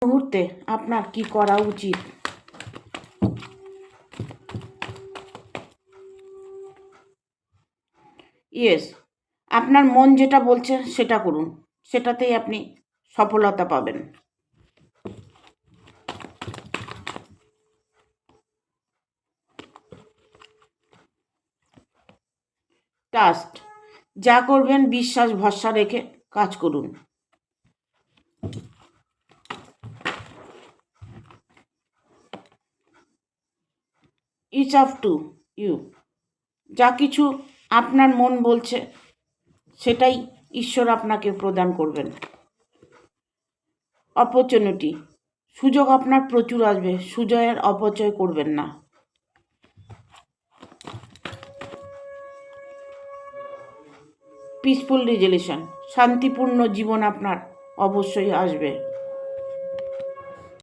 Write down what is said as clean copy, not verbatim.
মুহূর্তে আপনার কি করা উচিত? ইয়েস, আপনার মন যেটা বলছে সেটা করুন, সেটাতেই আপনি সফলতা পাবেন। ট্রাস্ট, যা করবেন বিশ্বাস ভরসা রেখে কাজ করুন। ইটস আপ টু ইউ, যা কিছু আপনার মন বলছে সেটাই ঈশ্বর আপনাকে প্রদান করবেন। অপরচুনিটি, সুযোগ আপনার প্রচুর আসবে, সুযোগের অপচয় করবেন না। পিসফুল রেজলিউশন, শান্তিপূর্ণ জীবন আপনার অবশ্যই আসবে।